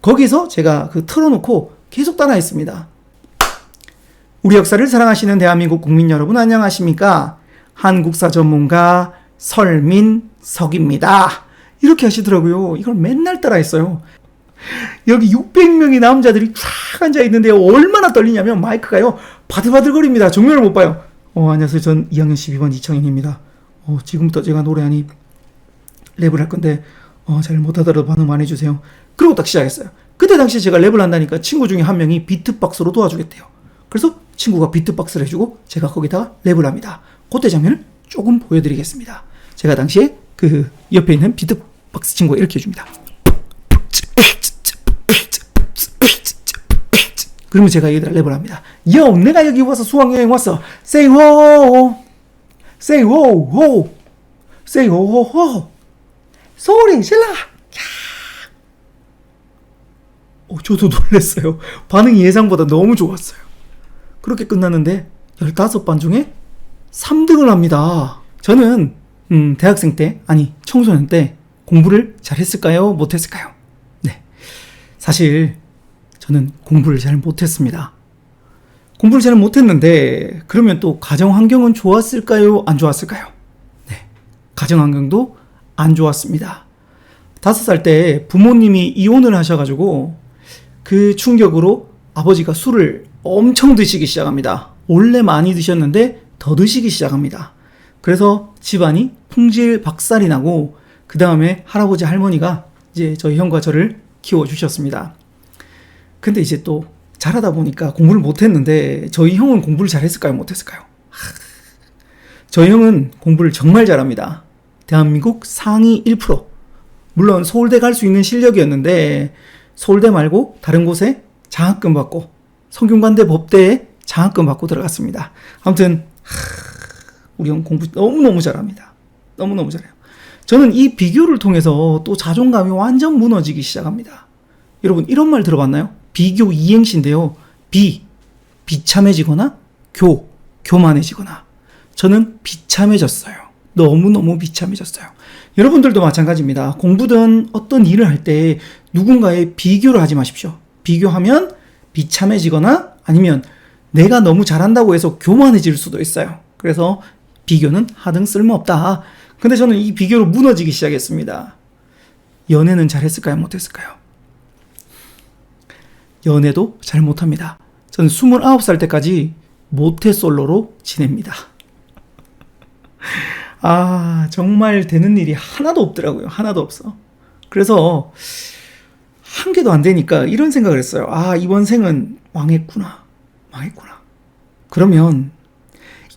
거기서 제가 틀어놓고 계속 따라했습니다. 우리 역사를 사랑하시는 대한민국 국민 여러분 안녕하십니까? 한국사 전문가 설민석입니다. 이렇게 하시더라고요. 이걸 맨날 따라했어요. 여기 600명의 남자들이 쫙 앉아있는데 얼마나 떨리냐면 마이크가요 바들바들거립니다. 정면을 못 봐요. 안녕하세요. 전 2학년 12반 이창현입니다. 지금부터 제가 노래하니 랩을 할 건데 잘 못하더라도 반응 많이 해주세요. 그리고 딱 시작했어요. 그때 당시 제가 랩을 한다니까 친구 중에 한 명이 비트박스로 도와주겠대요. 그래서 친구가 비트박스를 해주고 제가 거기다가 랩을 합니다. 그때 장면을 조금 보여드리겠습니다. 제가 당시에 옆에 있는 비트박스 친구가 이렇게 해줍니다. 그러면 제가 여기다 랩을 합니다. 요, 내가 여기 와서 수학여행 왔어. Say ho, say ho, ho, say ho, ho, ho. 소리 질러. 저도 놀랐어요. 반응이 예상보다 너무 좋았어요. 그렇게 끝났는데 15반 중에 3등을 합니다. 저는 대학생 때, 아니 청소년 때 공부를 잘했을까요? 못했을까요? 네, 사실 저는 공부를 잘 못했습니다. 공부를 잘 못했는데 그러면 또 가정 환경은 좋았을까요? 안 좋았을까요? 네, 가정 환경도 안 좋았습니다. 5살 때 부모님이 이혼을 하셔가지고 그 충격으로 아버지가 술을 엄청 드시기 시작합니다. 원래 많이 드셨는데 더 드시기 시작합니다. 그래서 집안이 풍질박살이 나고 그 다음에 할아버지 할머니가 이제 저희 형과 저를 키워주셨습니다. 근데 이제 또 자라다 보니까 공부를 못했는데 저희 형은 공부를 잘했을까요? 못했을까요? 저희 형은 공부를 정말 잘합니다. 대한민국 상위 1%. 물론 서울대 갈 수 있는 실력이었는데 서울대 말고 다른 곳에 장학금 받고 성균관대 법대에 장학금 받고 들어갔습니다. 아무튼 우리 형 공부 너무너무 잘합니다. 너무너무 잘해요. 저는 이 비교를 통해서 또 자존감이 완전 무너지기 시작합니다. 여러분 이런 말 들어봤나요? 비교 이행시인데요. 비참해지거나 교만해지거나. 저는 비참해졌어요. 너무너무 비참해졌어요. 여러분들도 마찬가지입니다. 공부든 어떤 일을 할 때 누군가의 비교를 하지 마십시오. 비교하면 비참해지거나 아니면 내가 너무 잘한다고 해서 교만해질 수도 있어요. 그래서 비교는 하등 쓸모없다. 근데 저는 이 비교로 무너지기 시작했습니다. 연애는 잘했을까요? 못했을까요? 연애도 잘 못합니다. 저는 29살 때까지 모태솔로로 지냅니다. 정말 되는 일이 하나도 없더라고요. 하나도 없어. 그래서 한 개도 안 되니까 이런 생각을 했어요. 이번 생은 망했구나. 그러면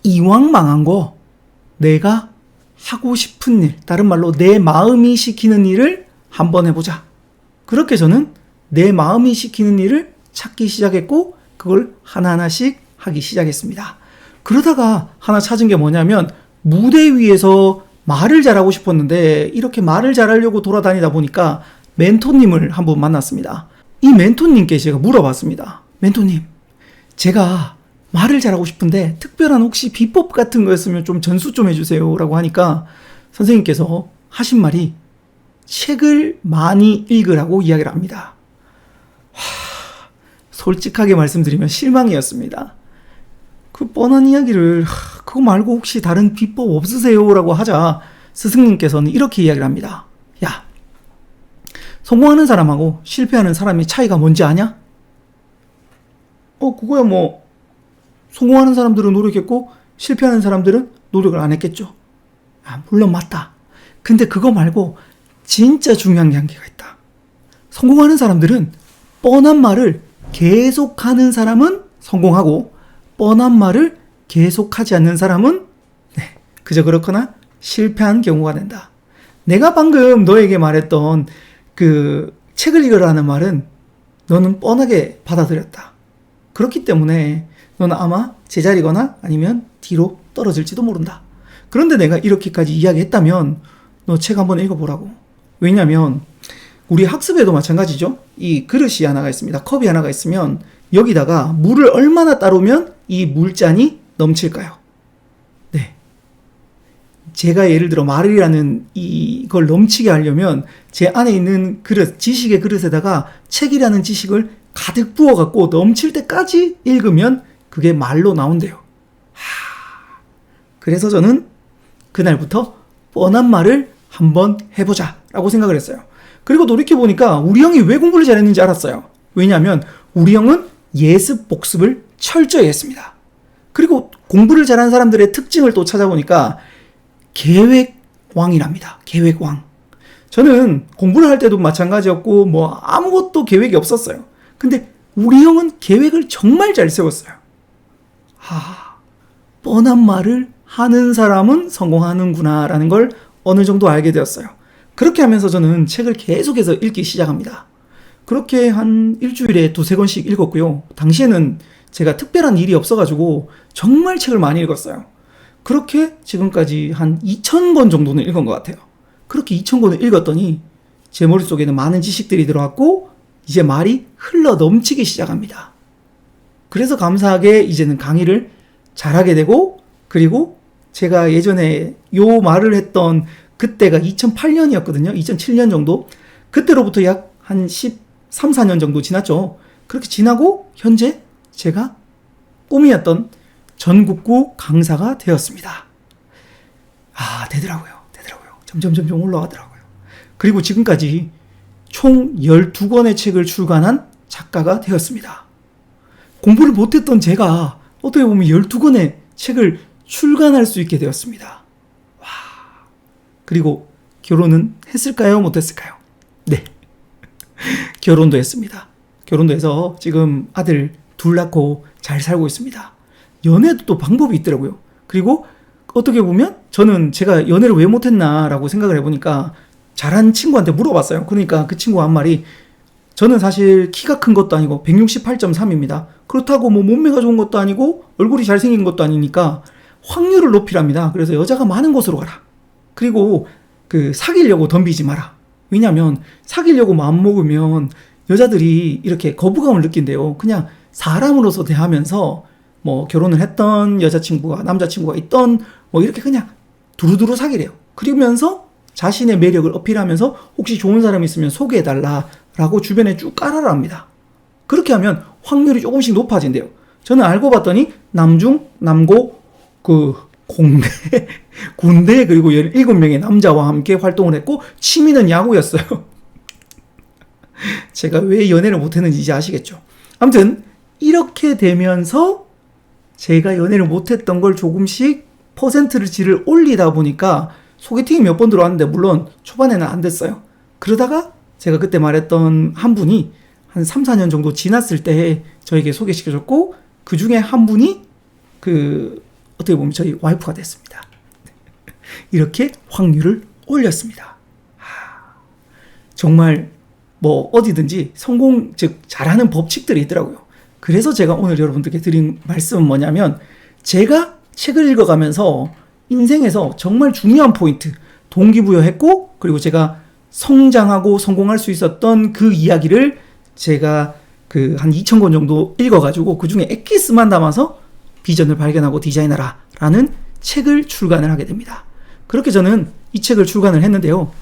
이왕 망한 거 내가 하고 싶은 일, 다른 말로 내 마음이 시키는 일을 한번 해보자. 그렇게 저는 내 마음이 시키는 일을 찾기 시작했고 그걸 하나하나씩 하기 시작했습니다. 그러다가 하나 찾은 게 뭐냐면 무대 위에서 말을 잘하고 싶었는데 이렇게 말을 잘하려고 돌아다니다 보니까 멘토님을 한번 만났습니다. 이 멘토님께 제가 물어봤습니다. 멘토님, 제가 말을 잘하고 싶은데 특별한 혹시 비법 같은 거였으면 좀 전수 좀 해주세요 라고 하니까 선생님께서 하신 말이 책을 많이 읽으라고 이야기를 합니다. 솔직하게 말씀드리면 실망이었습니다. 그 뻔한 이야기를 그거 말고 혹시 다른 비법 없으세요? 라고 하자 스승님께서는 이렇게 이야기를 합니다. 야, 성공하는 사람하고 실패하는 사람의 차이가 뭔지 아냐? 그거야 뭐 성공하는 사람들은 노력했고 실패하는 사람들은 노력을 안 했겠죠. 물론 맞다. 근데 그거 말고 진짜 중요한 게 한 개가 있다. 성공하는 사람들은 뻔한 말을 계속하는 사람은 성공하고 뻔한 말을 계속하지 않는 사람은 그저 그렇거나 실패한 경우가 된다. 내가 방금 너에게 말했던 그 책을 읽으라는 말은 너는 뻔하게 받아들였다. 그렇기 때문에 너는 아마 제자리거나 아니면 뒤로 떨어질지도 모른다. 그런데 내가 이렇게까지 이야기했다면 너 책 한번 읽어보라고. 왜냐하면 우리 학습에도 마찬가지죠. 이 그릇이 하나가 있습니다. 컵이 하나가 있으면 여기다가 물을 얼마나 따르면 이 물잔이 넘칠까요? 네, 제가 예를 들어 말이라는 이걸 넘치게 하려면 제 안에 있는 그릇, 지식의 그릇에다가 책이라는 지식을 가득 부어갖고 넘칠 때까지 읽으면 그게 말로 나온대요. 그래서 저는 그날부터 뻔한 말을 한번 해보자 라고 생각을 했어요. 그리고 돌이켜보니까 우리 형이 왜 공부를 잘했는지 알았어요. 왜냐하면 우리 형은 예습 복습을 철저히 했습니다. 그리고 공부를 잘하는 사람들의 특징을 또 찾아보니까 계획왕이랍니다. 계획왕. 저는 공부를 할 때도 마찬가지였고 뭐 아무것도 계획이 없었어요. 근데 우리 형은 계획을 정말 잘 세웠어요. 뻔한 말을 하는 사람은 성공하는구나 라는 걸 어느 정도 알게 되었어요. 그렇게 하면서 저는 책을 계속해서 읽기 시작합니다. 그렇게 한 일주일에 2-3권씩 읽었고요. 당시에는 제가 특별한 일이 없어가지고 정말 책을 많이 읽었어요. 그렇게 지금까지 한 2,000권 정도는 읽은 것 같아요. 그렇게 2,000권을 읽었더니 제 머릿속에는 많은 지식들이 들어왔고 이제 말이 흘러 넘치기 시작합니다. 그래서 감사하게 이제는 강의를 잘하게 되고, 그리고 제가 예전에 요 말을 했던 그때가 2008년이었거든요. 2007년 정도. 그때로부터 약 한 13-14년 정도 지났죠. 그렇게 지나고 현재 제가 꿈이었던 전국구 강사가 되었습니다. 되더라고요. 점점 올라가더라고요. 그리고 지금까지 총 12권의 책을 출간한 작가가 되었습니다. 공부를 못했던 제가 어떻게 보면 12권의 책을 출간할 수 있게 되었습니다. 그리고 결혼은 했을까요? 못했을까요? 네. 결혼도 했습니다. 결혼도 해서 지금 아들 2 낳고 잘 살고 있습니다. 연애도 또 방법이 있더라고요. 그리고 어떻게 보면 저는 제가 연애를 왜 못했나라고 생각을 해보니까 잘한 친구한테 물어봤어요. 그러니까 그 친구가 한 말이, 저는 사실 키가 큰 것도 아니고 168.3입니다. 그렇다고 뭐 몸매가 좋은 것도 아니고 얼굴이 잘생긴 것도 아니니까 확률을 높이랍니다. 그래서 여자가 많은 곳으로 가라. 그리고 사귀려고 덤비지 마라. 왜냐면 사귀려고 마음먹으면 여자들이 이렇게 거부감을 느낀대요. 그냥 사람으로서 대하면서 뭐 결혼을 했던 여자친구가 남자친구가 있던 뭐 이렇게 그냥 두루두루 사귀래요. 그러면서 자신의 매력을 어필하면서 혹시 좋은 사람이 있으면 소개해달라라고 주변에 쭉 깔아랍니다. 그렇게 하면 확률이 조금씩 높아진대요. 저는 알고 봤더니 남중, 남고, 군대 그리고 17명의 남자와 함께 활동을 했고 취미는 야구였어요. 제가 왜 연애를 못했는지 이제 아시겠죠. 아무튼 이렇게 되면서 제가 연애를 못했던 걸 조금씩 퍼센트를 올리다 보니까 소개팅이 몇 번 들어왔는데 물론 초반에는 안 됐어요. 그러다가 제가 그때 말했던 한 분이 한 3-4년 정도 지났을 때 저에게 소개시켜줬고 그 중에 한 분이 어떻게 보면 저희 와이프가 됐습니다. 이렇게 확률을 올렸습니다. 정말 뭐 어디든지 성공, 즉 잘하는 법칙들이 있더라고요. 그래서 제가 오늘 여러분들께 드린 말씀은 뭐냐면, 제가 책을 읽어가면서 인생에서 정말 중요한 포인트 동기부여했고, 그리고 제가 성장하고 성공할 수 있었던 그 이야기를 제가 한 2,000권 정도 읽어가지고 그 중에 엑기스만 담아서 비전을 발견하고 디자인하라 라는 책을 출간을 하게 됩니다. 그렇게 저는 이 책을 출간을 했는데요.